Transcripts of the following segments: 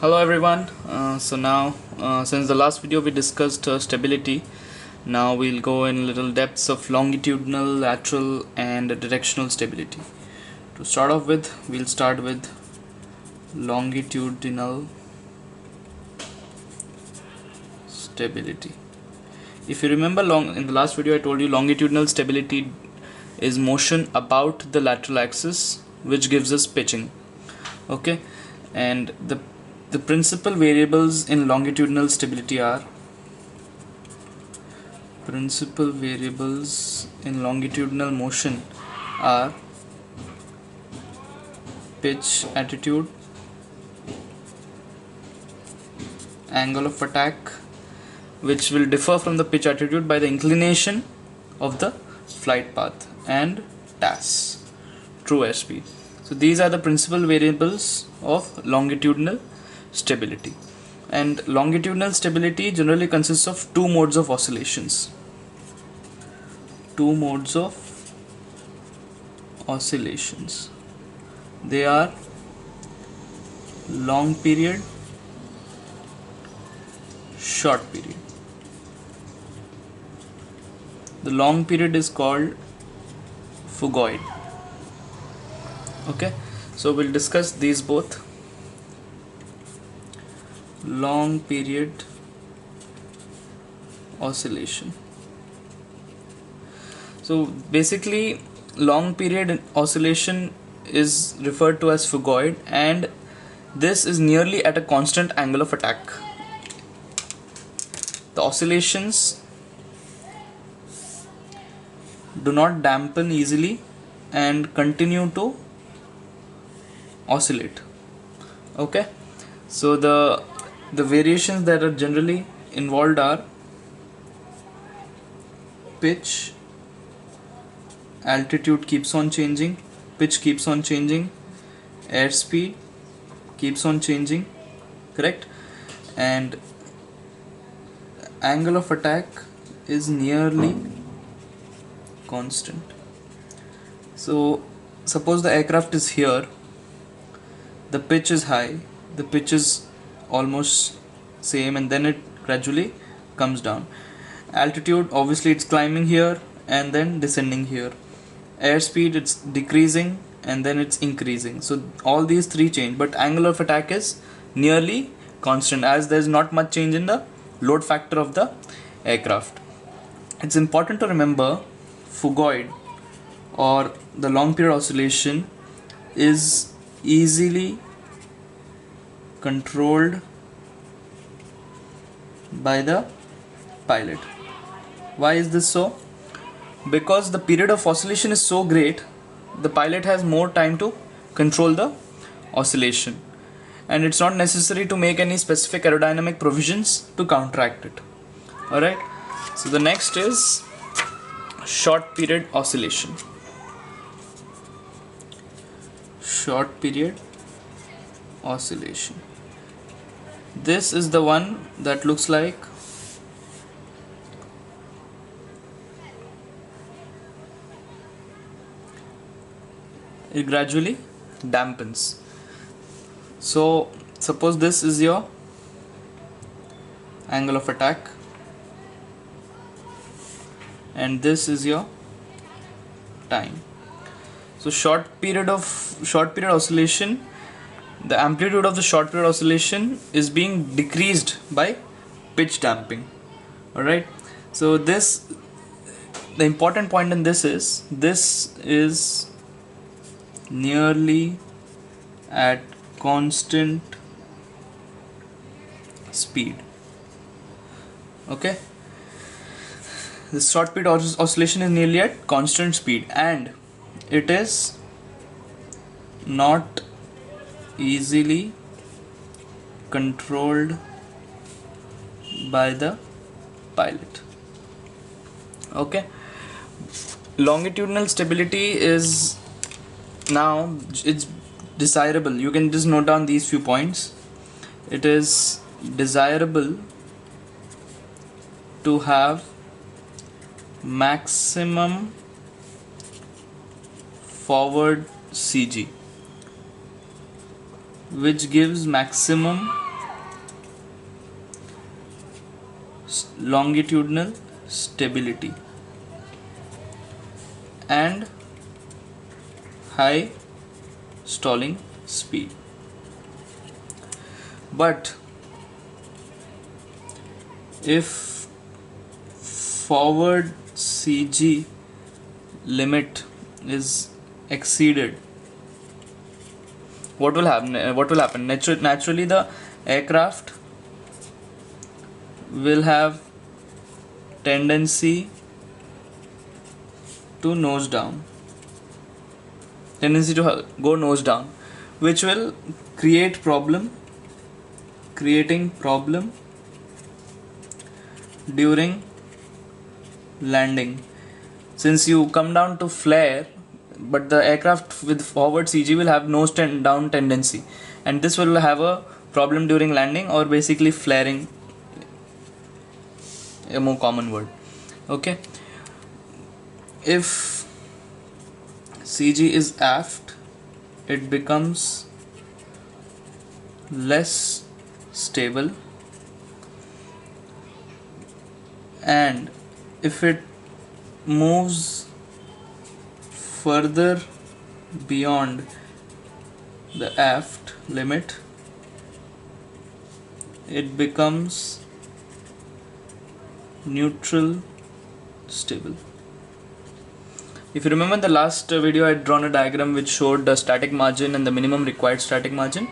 Hello everyone. Since the last video we discussed stability, now we'll go in little depths of longitudinal, lateral, and directional stability. To start off with, we'll start with longitudinal stability. If you remember, in the last video I told you longitudinal stability is motion about the lateral axis, which gives us pitching. Okay, and the principal variables in longitudinal stability are motion are pitch attitude, angle of attack, which will differ from the pitch attitude by the inclination of the flight path, and TAS, true airspeed. So these are the principal variables of longitudinal stability. And longitudinal stability generally consists of two modes of oscillations. They are long period, short period. The long period is called phugoid. Okay, so we'll discuss these both. Long period oscillation. So basically, long period oscillation is referred to as phugoid, and this is nearly at a constant angle of attack. The oscillations do not dampen easily and continue to oscillate. Okay, so the variations that are generally involved are pitch, altitude keeps on changing, pitch keeps on changing, airspeed keeps on changing, correct, and angle of attack is nearly constant. So suppose the aircraft is here, the pitch is high, the pitch is almost same, and then it gradually comes down. Altitude, obviously it's climbing here and then descending here. Airspeed, it's decreasing and then it's increasing. So all these three change, but angle of attack is nearly constant as there is not much change in the load factor of the aircraft. It's important to remember phugoid or the long period oscillation is easily controlled by the pilot. Why is this so? Because the period of oscillation is so great, the pilot has more time to control the oscillation, and it's not necessary to make any specific aerodynamic provisions to counteract it. Alright, so the next is short period oscillation. Short period oscillation. This is the one that looks like it gradually dampens. So suppose this is your angle of attack and this is your time. So short period oscillation, the amplitude of the short period oscillation is being decreased by pitch damping. Alright, so the important point in this is nearly at constant speed. Okay, this short period oscillation is nearly at constant speed and it is not easily controlled by the pilot. Okay, longitudinal stability is now it's desirable. You can just note down these few points. It is desirable to have maximum forward CG, which gives maximum longitudinal stability and high stalling speed. But if forward CG limit is exceeded, what will happen? Naturally the aircraft will have tendency to go nose down, which will creating problem during landing. Since you come down to flare, but the aircraft with forward CG will have nose down tendency, and this will have a problem during landing, or basically flaring, a more common word. Okay, if CG is aft, it becomes less stable, and if it moves further beyond the aft limit, it becomes neutral stable. If you remember in the last video, I had drawn a diagram which showed the static margin and the minimum required static margin.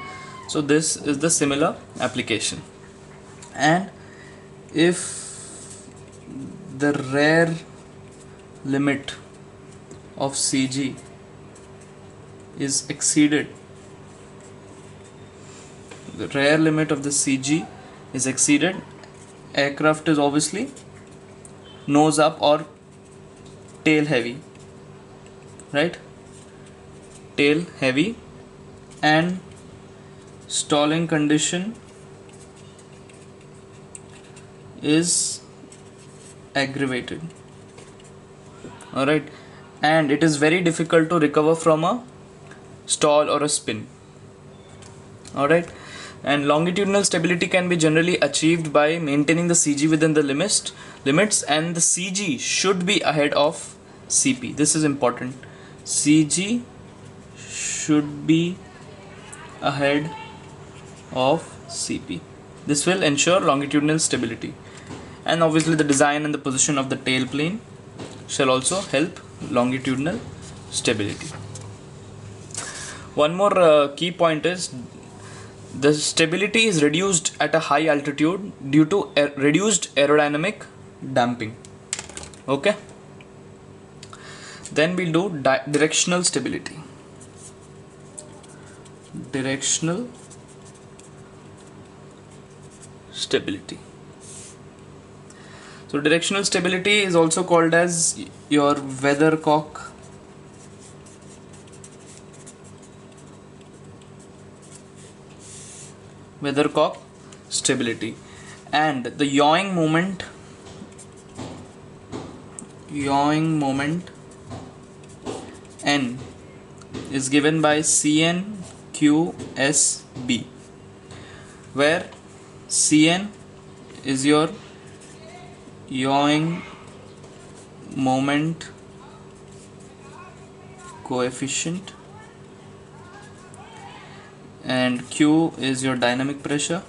So this is the similar application. And if the rare limit of CG is exceeded, the rare limit of the CG is exceeded, aircraft is obviously nose up or tail heavy, right? Tail heavy, and stalling condition is aggravated. Alright, and it is very difficult to recover from a stall or a spin. Alright, and longitudinal stability can be generally achieved by maintaining the CG within the limits, and the CG should be ahead of CP. This is important. CG should be ahead of CP. This will ensure longitudinal stability, and obviously the design and the position of the tail plane shall also help longitudinal stability. One more key point is the stability is reduced at a high altitude due to reduced aerodynamic damping. Okay, then we'll do directional stability. Directional stability. So directional stability is also called as your weathercock stability, and the yawing moment N is given by CNQSB, where Cn is your yawing moment coefficient and Q is your dynamic pressure,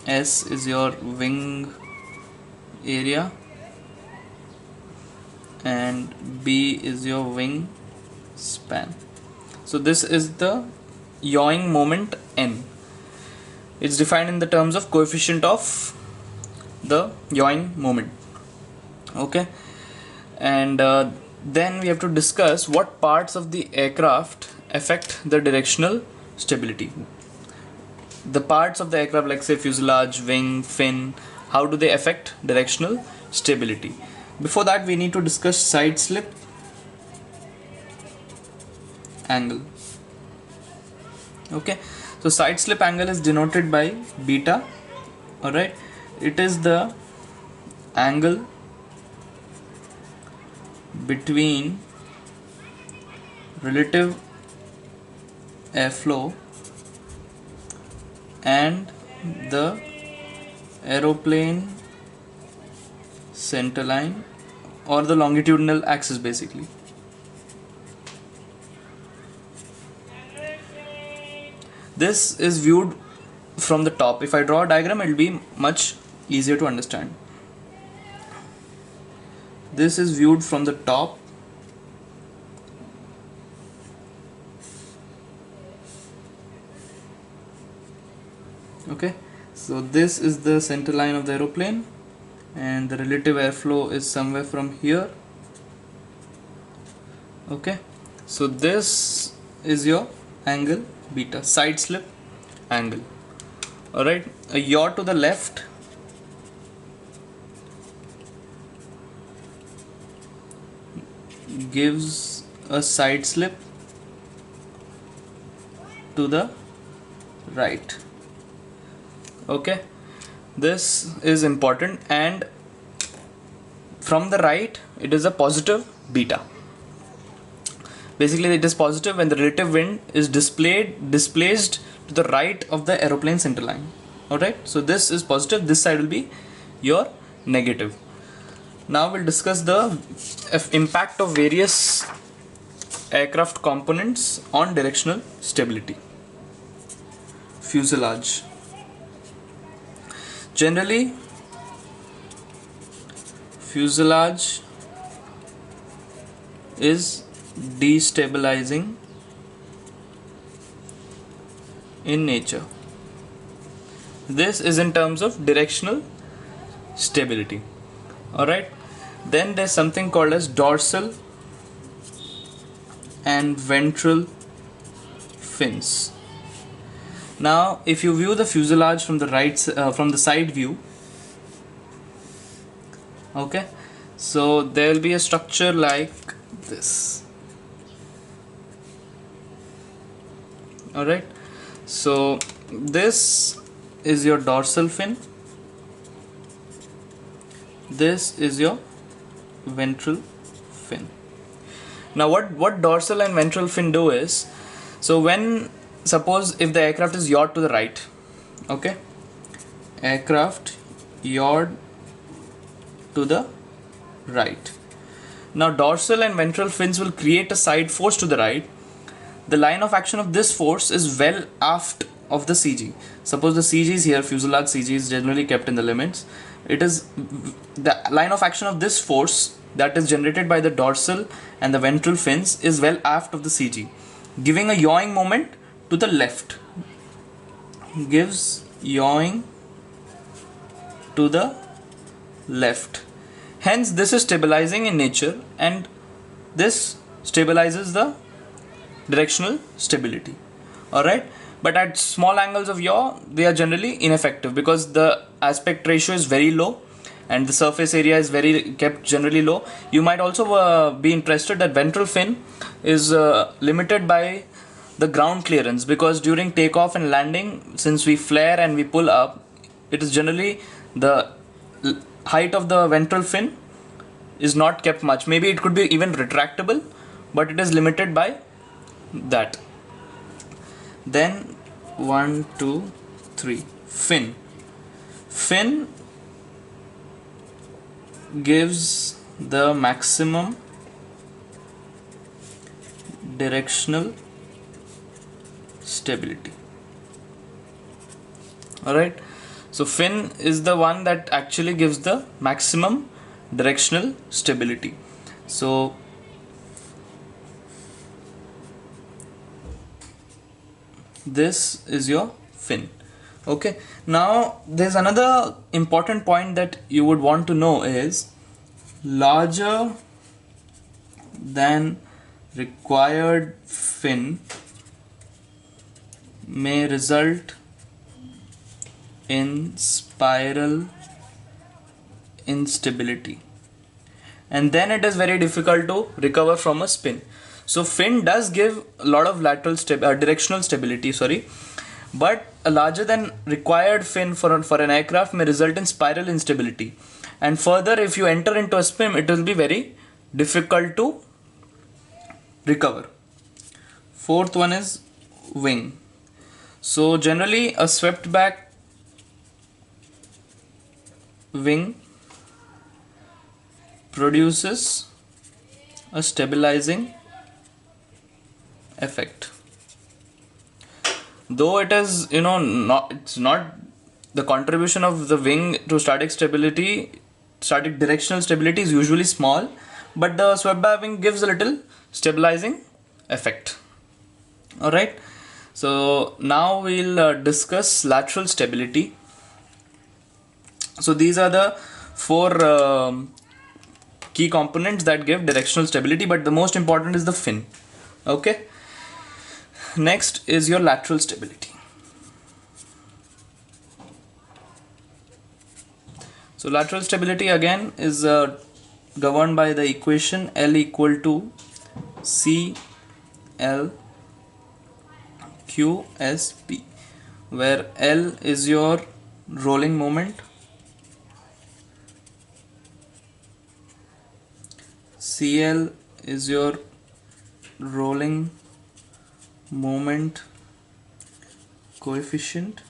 S is your wing area, and B is your wing span. So this is the yawing moment N. It's defined in the terms of coefficient of the yawing moment. Okay, and then we have to discuss what parts of the aircraft affect the directional stability. The parts of the aircraft, like say fuselage, wing, fin, how do they affect directional stability? Before that, we need to discuss side slip angle. Okay, so side slip angle is denoted by beta. Alright, it is the angle between relative airflow and the aeroplane center line or the longitudinal axis basically. This is viewed from the top. If I draw a diagram, it will be much easier to understand. This is viewed from the top. Okay, so this is the center line of the aeroplane, and the relative airflow is somewhere from here. Okay, so this is your angle beta, side slip angle. Alright, a yaw to the left gives a side slip to the right. Okay, this is important, and from the right it is a positive beta. Basically it is positive when the relative wind is displaced to the right of the aeroplane center line. Alright, so this is positive, this side will be your negative. Now we'll discuss the impact of various aircraft components on directional stability. Fuselage. Generally, fuselage is destabilizing in nature. This is in terms of directional stability. Alright, then there's something called as dorsal and ventral fins. Now if you view the fuselage from the from the side view, okay, so there will be a structure like this. Alright, so this is your dorsal fin, this is your ventral fin. Now what dorsal and ventral fin do is, so when, suppose if the aircraft is yawed to the right, okay, aircraft yawed to the right. Now dorsal and ventral fins will create a side force to the right. The line of action of this force is well aft of the CG. Suppose the CG is here, fuselage CG is generally kept in the limits. It is the line of action of this force that is generated by the dorsal and the ventral fins is well aft of the CG, giving a yawing moment to the left. Gives yawing to the left. Hence this is stabilizing in nature, and this stabilizes the directional stability. Alright, but at small angles of yaw they are generally ineffective because the aspect ratio is very low and the surface area is kept generally low. You might also be interested that ventral fin is limited by the ground clearance, because during takeoff and landing, since we flare and we pull up, it is generally the height of the ventral fin is not kept much. Maybe it could be even retractable, but it is limited by that. Then 1, 2, 3, fin. Fin gives the maximum directional stability. Alright, so fin is the one that actually gives the maximum directional stability. So this is your fin. Okay, now there's another important point that you would want to know is larger than required fin may result in spiral instability, and then it is very difficult to recover from a spin. So fin does give a lot of directional stability, but a larger than required fin for an aircraft may result in spiral instability, and further if you enter into a spin it will be very difficult to recover. Fourth one is wing. So generally a swept back wing produces a stabilizing effect. Though it is, it's not the contribution of the wing to static directional stability is usually small, but the swept by wing gives a little stabilizing effect. Alright, so now we'll discuss lateral stability. So these are the four key components that give directional stability, but the most important is the fin. Okay, next is your lateral stability. So lateral stability again is governed by the equation L equal to C L Q S P, where L is your rolling moment, CL is your rolling moment coefficient,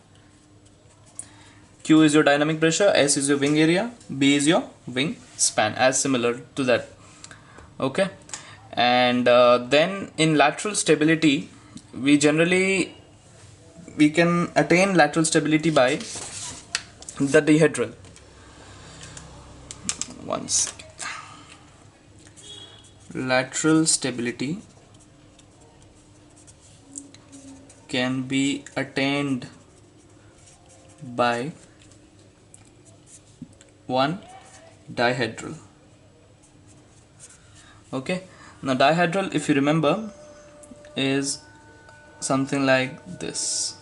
Q is your dynamic pressure, S is your wing area, B is your wing span, as similar to that. Okay, and then in lateral stability we can attain lateral stability by the dihedral. One second. Lateral stability can be attained by one dihedral. Okay, now dihedral, if you remember, is something like this.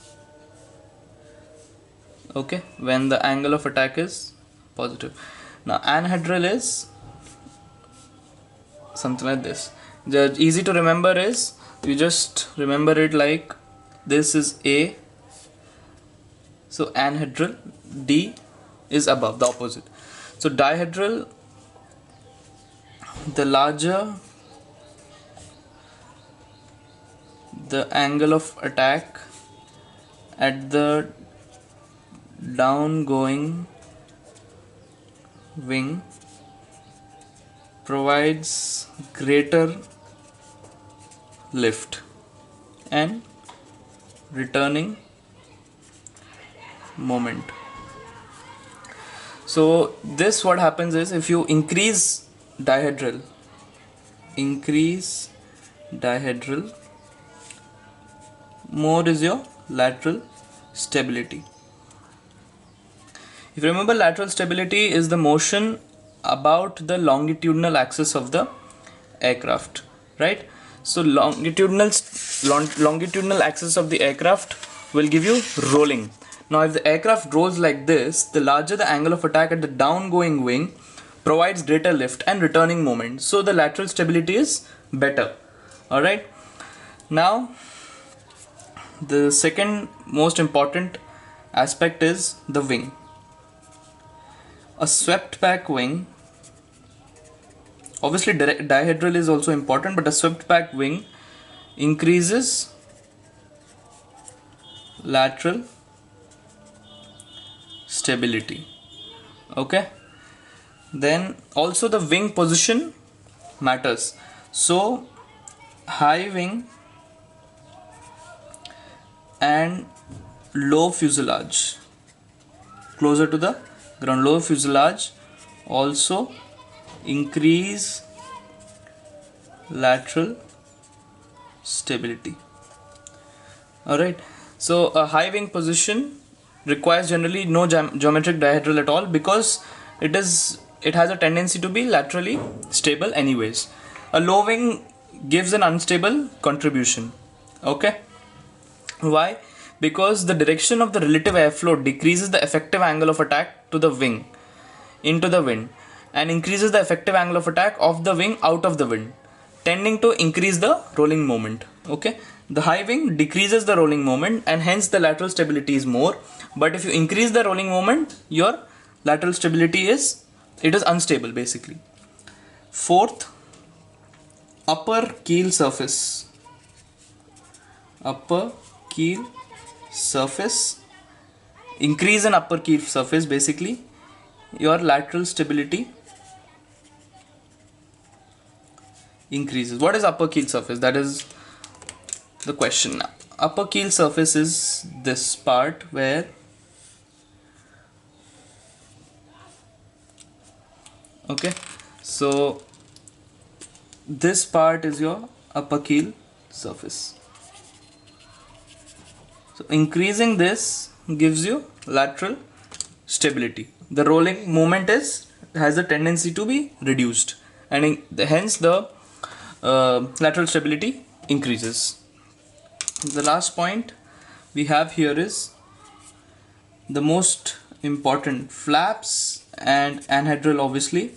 Okay, when the angle of attack is positive. Now anhedral is something like this. The easy to remember is, you just remember it like this is A, so anhedral, D is above, the opposite. So dihedral, the larger the angle of attack at the downgoing wing, provides greater lift and returning moment. So this, what happens is, if you increase dihedral, more is your lateral stability. If you remember, lateral stability is the motion about the longitudinal axis of the aircraft, right? So longitudinal axis of the aircraft will give you rolling. Now if the aircraft rolls like this, the larger the angle of attack at the downgoing wing provides greater lift and returning moment, so the lateral stability is better. Alright, now the second most important aspect is the wing. A swept back wing, obviously dihedral is also important, but a swept back wing increases lateral stability. Okay, then also the wing position matters. So high wing and low fuselage, closer to the ground, low fuselage also increase lateral stability. Alright, so a high wing position requires generally no geometric dihedral at all, because it has a tendency to be laterally stable anyways. A low wing gives an unstable contribution. Okay, why? Because the direction of the relative airflow decreases the effective angle of attack to the wing into the wind, and increases the effective angle of attack of the wing out of the wind, tending to increase the rolling moment. Okay, the high wing decreases the rolling moment, and hence the lateral stability is more. But if you increase the rolling moment, your lateral stability is unstable basically. Fourth, upper keel surface. Increase in upper keel surface basically your lateral stability increases. What is upper keel surface? That is the question now. Upper keel surface is this part where so this part is your upper keel surface. So increasing this gives you lateral stability. The rolling moment has a tendency to be reduced, and hence the lateral stability increases. The last point we have here is the most important. Flaps and anhedral obviously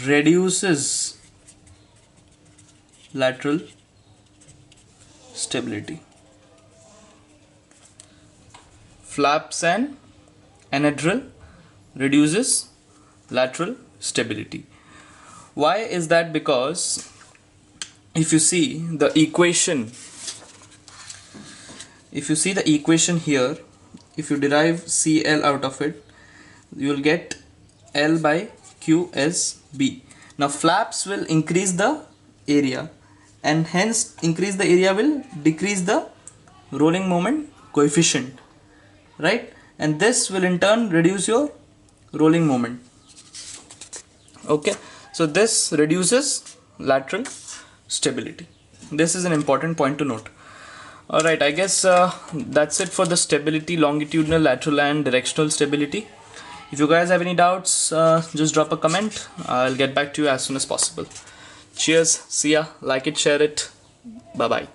reduces lateral stability. Flaps and anhedral reduces lateral stability. Why is that? Because if you see the equation here, if you derive CL out of it, you will get L by Q as B. Now flaps will increase the area, and hence increase the area will decrease the rolling moment coefficient, right? And this will in turn reduce your rolling moment. Okay, so this reduces lateral stability. This is an important point to note. Alright, I guess that's it for the stability, longitudinal, lateral and directional stability. If you guys have any doubts, just drop a comment. I'll get back to you as soon as possible. Cheers, see ya, like it, share it, bye bye.